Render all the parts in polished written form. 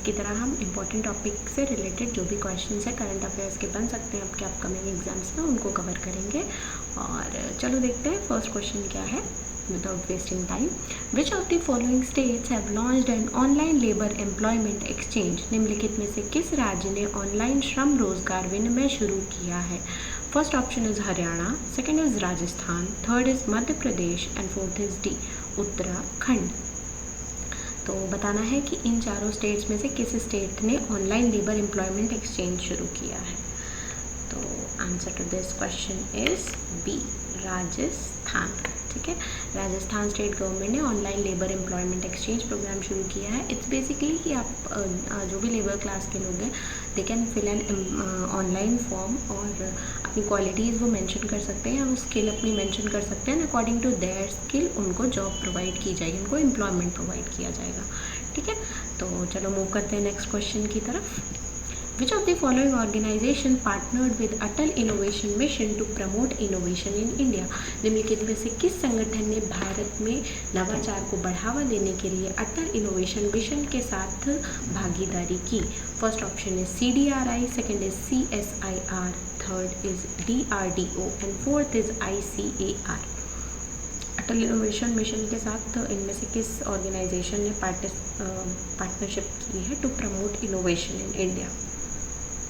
रोज़ की तरह हम इम्पोर्टेंट टॉपिक से रिलेटेड जो भी क्वेश्चंस है करंट अफेयर्स के बन सकते हैं आपके अपकमिंग एग्जाम्स में, उनको कवर करेंगे। और चलो देखते हैं फर्स्ट क्वेश्चन क्या है without wasting time. Which of the following states have launched an online labour employment exchange? निम्नलिखित में से किस राज्य ने ऑनलाइन श्रम रोजगार विनिमय शुरू किया है? First option is Haryana, second is Rajasthan, third is Madhya Pradesh and fourth is D Uttarakhand. तो बताना है कि इन चारों स्टेट्स में से किस स्टेट ने ऑनलाइन लेबर एम्प्लॉयमेंट एक्सचेंज शुरू किया है। तो answer to this question is B, Rajasthan. ठीक है, राजस्थान स्टेट गवर्नमेंट ने online labour employment exchange programme शुरू किया है। इट्स बेसिकली कि आप जो भी लेबर क्लास के लोग हैं they can fill an online form और अपनी क्वालिटीज़ वो मेंशन कर सकते हैं, वो स्किल अपनी मेंशन कर सकते हैं, अकॉर्डिंग टू देयर स्किल उनको जॉब प्रोवाइड की जाएगी, उनको एम्प्लॉयमेंट प्रोवाइड किया जाएगा। ठीक है, तो चलो मूव करते हैं नेक्स्ट क्वेश्चन की तरफ। Which of the following organization partnered with Atal innovation mission to promote innovation in India? निम्नलिखित में से किस संगठन ने भारत में नवाचार को बढ़ावा देने के लिए अटल इनोवेशन मिशन के साथ भागीदारी की? First option is CDRI, second is CSIR, third is DRDO and fourth is ICAR। Atal innovation mission के साथ इनमें से किस ऑर्गेनाइजेशन ने पार्टनरशिप की है to promote innovation in India?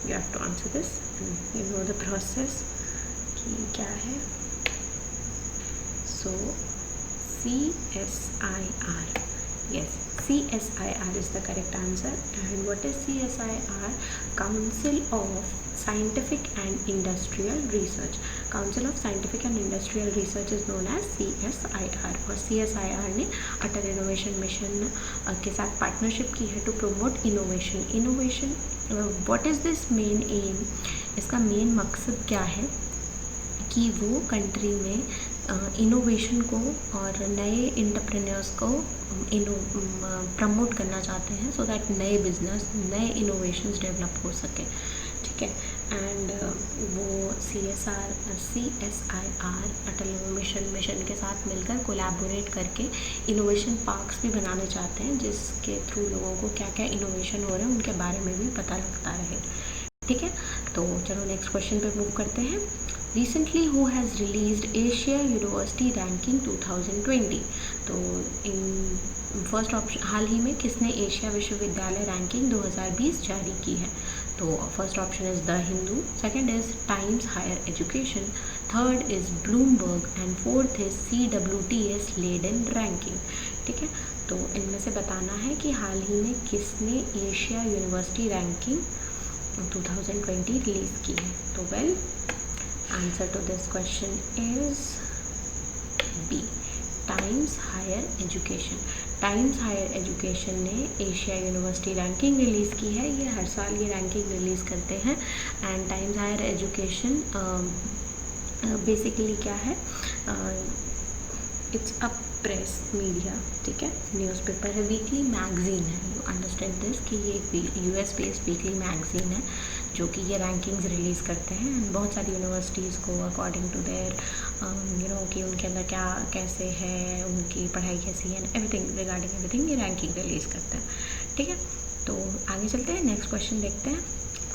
You have to answer this and you know the process कि क्या है। So CSIR, yes, CSIR is the correct answer. And what is CSIR? Council of Scientific and Industrial Research. Council of Scientific and Industrial Research is known as CSIR। और CSIR ने अटल innovation mission के साथ partnership की है to promote innovation. Innovation what is this main aim? इसका main मकसद क्या है कि वो कंट्री में इनोवेशन को और नए इंटरप्रेन्योर्स को प्रमोट करना चाहते हैं सो दैट नए बिजनेस, नए इनोवेशंस डेवलप हो सके। ठीक है, एंड वो CSIR अटल इनोवेशन मिशन के साथ मिलकर कोलैबोरेट करके इनोवेशन पार्क्स भी बनाने चाहते हैं, जिसके थ्रू लोगों को क्या क्या इनोवेशन हो रहे हैं उनके बारे में भी पता लगता रहे। ठीक है, तो चलो नेक्स्ट क्वेश्चन पे मूव करते हैं। Recently who has released Asia university ranking 2020? तो इन फर्स्ट ऑप्शन, हाल ही में किसने एशिया विश्वविद्यालय रैंकिंग 2020 जारी की है? तो first option is the Hindu, second is Times Higher Education, third is Bloomberg and fourth is CWTS Leiden ranking. ठीक है, तो इनमें से बताना है कि हाल ही में किसने एशिया यूनिवर्सिटी रैंकिंग 2020 रिलीज़ की है। तो well, answer to this question is B, Times Higher Education. Times Higher Education ने एशिया यूनिवर्सिटी रैंकिंग रिलीज़ की है। ये हर साल ये रैंकिंग रिलीज़ करते हैं। And Times Higher Education basically क्या है, इट्स अ प्रेस मीडिया। ठीक है, न्यूज़पेपर है, वीकली मैगजीन है। यू अंडरस्टैंड दिस कि ये एक US बेस्ड वीकली मैगजीन है जो कि ये रैंकिंग्स रिलीज़ करते हैं बहुत सारी यूनिवर्सिटीज़ को अकॉर्डिंग टू देयर कि उनके अंदर क्या कैसे है, उनकी पढ़ाई कैसी है, एवरीथिंग रिगार्डिंग एवरीथिंग ये रैंकिंग रिलीज़ करते हैं। ठीक है, तो आगे चलते हैं, नेक्स्ट क्वेश्चन देखते हैं।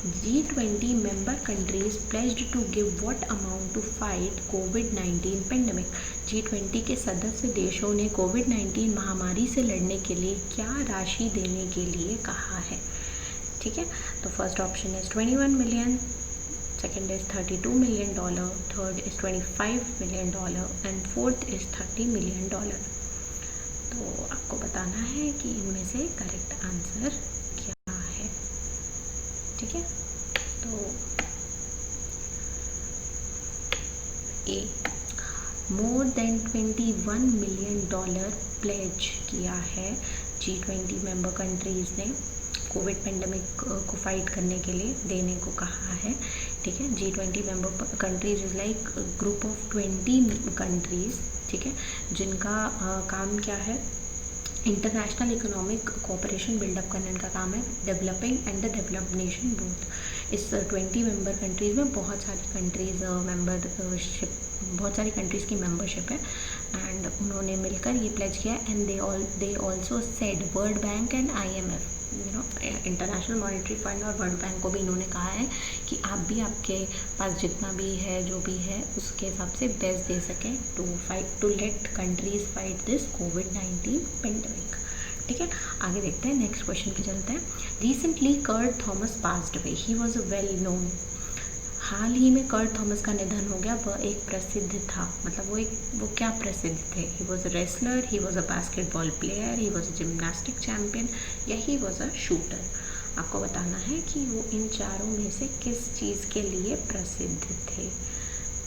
G20 member countries pledged to give what amount to fight COVID-19 pandemic? G20 के सदस्य देशों ने COVID-19 महामारी से लड़ने के लिए क्या राशि देने के लिए कहा है? ठीक है, तो first option is 21 million, second is $32 million, third is $25 million and fourth is $30 million. तो आपको बताना है कि इनमें से करेक्ट आंसर क्या है। ठीक है, तो ए, मोर देन $21 मिलियन प्लेज किया है G20 मेंबर कंट्रीज़ ने कोविड पेंडेमिक को फाइट करने के लिए देने को कहा है। ठीक है, G20 member countries is like group of 20 countries. ठीक है, जिनका काम क्या है, इंटरनेशनल इकोनॉमिक कोऑपरेशन बिल्डअप करने का काम है, developing and the developed nation both. इस 20 मेंबर कंट्रीज़ में बहुत सारी कंट्रीज़ बहुत सारी कंट्रीज़ की मेंबरशिप है एंड उन्होंने मिलकर ये प्लेज किया। And they also said, world bank and IMF international monetary fund और वर्ल्ड बैंक को भी इन्होंने कहा है कि आप भी आपके पास जितना भी है जो भी है उसके हिसाब से बेस्ट दे सकें to let countries fight this कोविड-19 पेंडेमिक। ठीक है, आगे देखते हैं, नेक्स्ट क्वेश्चन पे चलते हैं। Recently Kurt Thomas passed away, he was a well known. हाल ही में कर्ट थॉमस का निधन हो गया, वह एक प्रसिद्ध था, मतलब वो क्या प्रसिद्ध थे? ही was a wrestler, he was a basketball player, he was a gymnastic champion या ही वॉज अ शूटर। आपको बताना है कि वो इन चारों में से किस चीज़ के लिए प्रसिद्ध थे।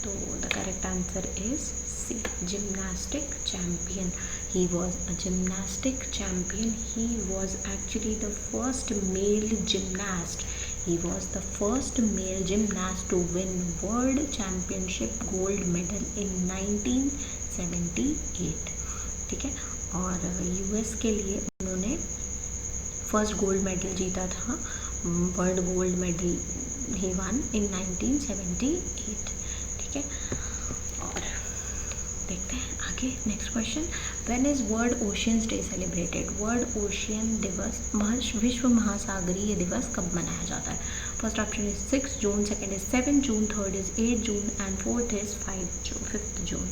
तो the correct answer is C, gymnastic champion. He was a gymnastic champion. He was actually the first male gymnast. He was the first male gymnast to win World Championship gold medal in 1978. ठीक है, और US के लिए उन्होंने first gold medal जीता था, world gold medal he won in 1978। ठीक है, और देखते हैं आगे next question. When is World Oceans Day celebrated? World Ocean दिवस, विश्व महासागरीय दिवस कब मनाया जाता है? First option is 6 June, second is 7 June, third is 8 June and fourth is 5 June.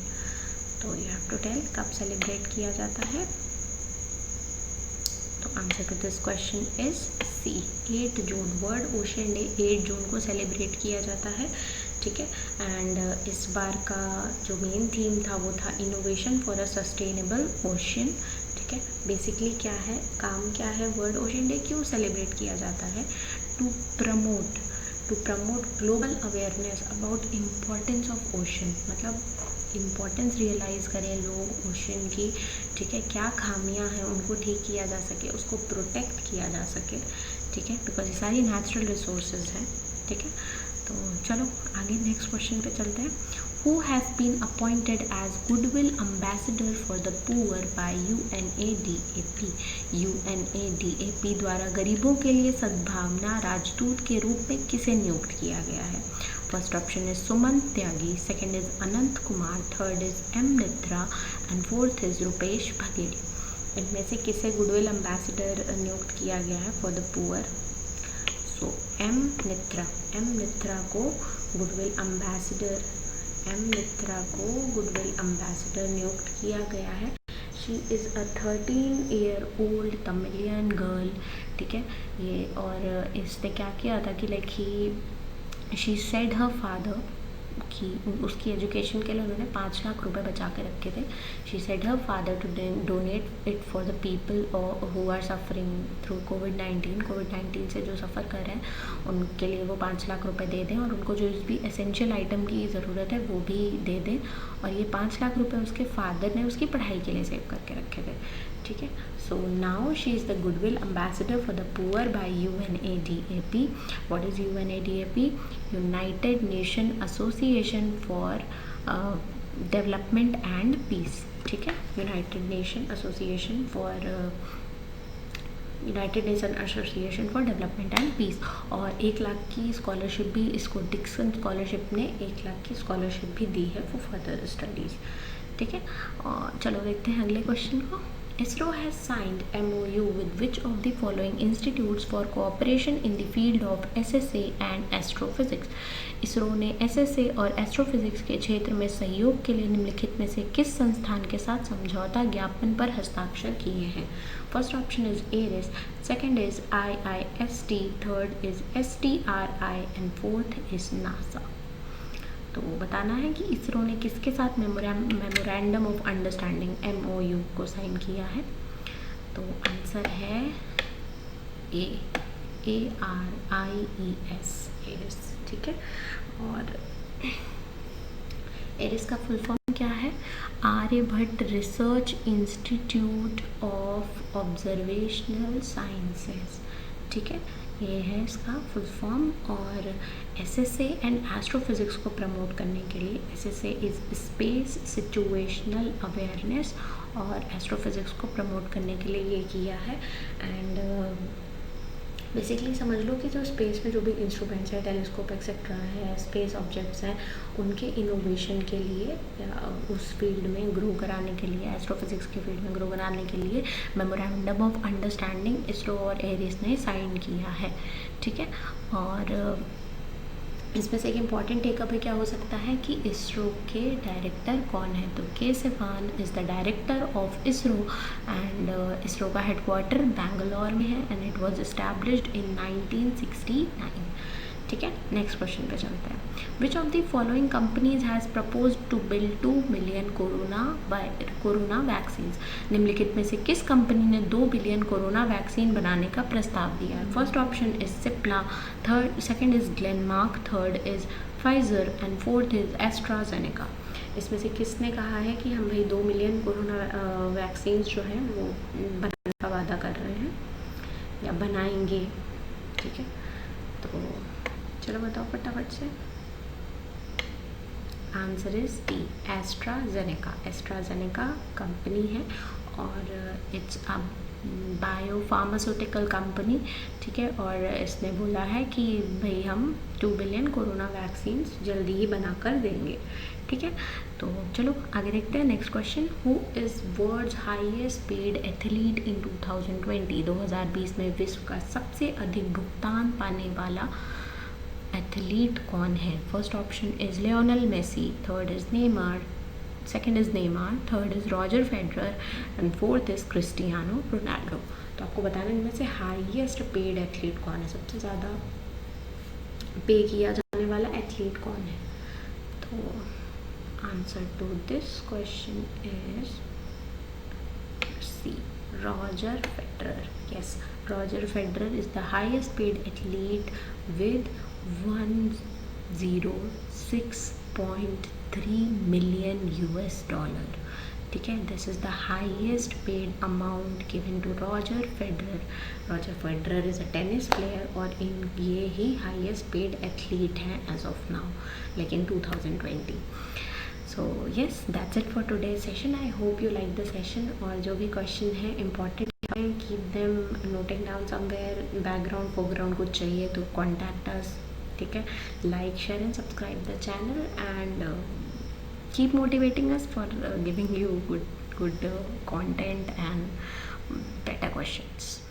तो यू हैव टू टेल कब सेलिब्रेट किया जाता है। तो answer to this question is C, 8 June. World Ocean day 8 जून को सेलिब्रेट किया जाता है। ठीक है, एंड इस बार का जो मेन थीम था वो था innovation for a sustainable ocean. ठीक है, बेसिकली क्या है, काम क्या है, वर्ल्ड ओशियन डे क्यों सेलिब्रेट किया जाता है? To promote global awareness about importance of ocean, मतलब इम्पोर्टेंस रियलाइज़ करें लोग ओशन की। ठीक है, क्या खामियां हैं उनको ठीक किया जा सके, उसको प्रोटेक्ट किया जा सके। ठीक है, बिकॉज ये सारी नेचुरल रिसोर्सेज हैं। ठीक है, तो चलो आगे नेक्स्ट क्वेश्चन पे चलते हैं। Who has been appointed as goodwill ambassador for the poor by UNADAP? UNADAP द्वारा गरीबों के लिए सद्भावना राजदूत के रूप में किसे नियुक्त किया गया है? First option is Suman Tyagi, second is Anant Kumar, third is M Nitra and fourth is Rupesh Baghel. इनमें से किसे गुडविल अम्बेसडर नियुक्त किया गया है for the poor? So M Nitra को गुडविल अम्बेसडर नियुक्त किया गया है। She is a 13-year-old Tamilian girl. ठीक है, ये और इसने क्या किया था कि शी सेड हर फादर कि उसकी एजुकेशन के लिए उन्होंने 5 लाख रुपए बचा के रखे थे। She said her father to donate it for the people who are suffering through कोविड-19 से जो सफ़र कर रहे हैं उनके लिए वो 5 लाख रुपए दे दें और उनको जो भी एसेंशियल आइटम की ज़रूरत है वो भी दे दें। और ये 5 लाख रुपए उसके फादर ने उसकी पढ़ाई के लिए सेव करके रखे थे। ठीक है, so now she is the goodwill ambassador for the poor by UNADAP. What is UNADAP? United Nation Association for Development and Peace. ठीक है, United Nation Association for Development and Peace। और 1 लाख की स्कॉलरशिप भी इसको, डिक्सन स्कॉलरशिप ने 1 लाख की scholarship भी दी है फॉर फर्दर स्टडीज़। ठीक है, और चलो देखते हैं अगले क्वेश्चन को। ISRO has signed MOU with which of the following institutes for cooperation in the field of SSA and astrophysics? ISRO ने SSA और एस्ट्रोफिजिक्स के क्षेत्र में सहयोग के लिए निम्नलिखित में से किस संस्थान के साथ समझौता ज्ञापन पर हस्ताक्षर किए हैं? First option is ARIES, second is IIST, third is STRI and fourth is NASA. तो बताना है कि इसरो ने किसके साथ मेमोरेंडम ऑफ अंडरस्टैंडिंग MOU को साइन किया है। तो आंसर है ARIES, एरिस। ठीक है, और एरिस का फुल फॉर्म क्या है? Aryabhatta research institute of observational sciences. ठीक है, ये है इसका फुल फॉर्म। और SSA एंड एस्ट्रोफिजिक्स को प्रमोट करने के लिए SSA is space situational awareness, और एस्ट्रोफिजिक्स को प्रमोट करने के लिए ये किया है। एंड बेसिकली समझ लो कि जो स्पेस में जो भी इंस्ट्रूमेंट्स है, टेलीस्कोप एक्सेट्रा है, स्पेस ऑब्जेक्ट्स हैं, उनके इनोवेशन के लिए या उस फील्ड में ग्रो कराने के लिए, एस्ट्रोफिजिक्स के फील्ड में ग्रो कराने के लिए मेमोरेंडम ऑफ अंडरस्टैंडिंग इसरो और एरिस ने साइन किया है। ठीक है, और इसमें से एक इम्पॉर्टेंट टेकअप क्या हो सकता है कि इसरो के डायरेक्टर कौन है। तो K Sivan is the director of ISRO and ISRO का हेडक्वार्टर बैंगलोर में है and it was established in 1969। ठीक है, नेक्स्ट क्वेश्चन पे चलते हैं। Which of the following companies has propose to build 2 million corona vaccine. निम्नलिखित में से किस कंपनी ने 2 बिलियन कोरोना वैक्सीन बनाने का प्रस्ताव दिया है। First option is Cipla, second is Glenmark, third is Pfizer and fourth is AstraZeneca. इसमें से किसने कहा है कि हम भाई 2 मिलियन कोरोना वैक्सीन जो हैं वो बनाने का वादा कर रहे हैं या बनाएंगे। ठीक है, तो चलो बताओ फटाफट से। Answer is D, AstraZeneca. AstraZeneca company है और it's a bio pharmaceutical company. ठीक है, और इसने बोला है कि भाई हम 2 बिलियन कोरोना वैक्सीन जल्दी ही बनाकर देंगे। ठीक है, तो चलो आगे देखते हैं। Next question, who is world's highest paid athlete in 2020। 2020 में विश्व का सबसे अधिक भुगतान पाने वाला एथलीट कौन है। First option is Lionel Messi, third is Neymar, second is Neymar, third is Roger Federer and fourth is Cristiano Ronaldo. तो आपको बताना इनमें से हाईएस्ट पेड एथलीट कौन है, सबसे ज़्यादा पे किया जाने वाला एथलीट कौन है। तो answer to this question is C, Roger Federer. Yes, Roger Federer is the highest paid athlete with 106.3 million US$। ठीक है, this is the highest paid amount given to Roger Federer. Roger Federer is a tennis player और ये ही highest paid athlete हैं as of now, लेकिन 2020। So yes, that's it for today session. I hope you like the session. और जो भी question है important, keep them noting down somewhere. Background foreground कुछ चाहिए तो कॉन्टैक्ट अस। ठीक है, like, share and subscribe the channel and keep motivating us for giving you good content and better questions.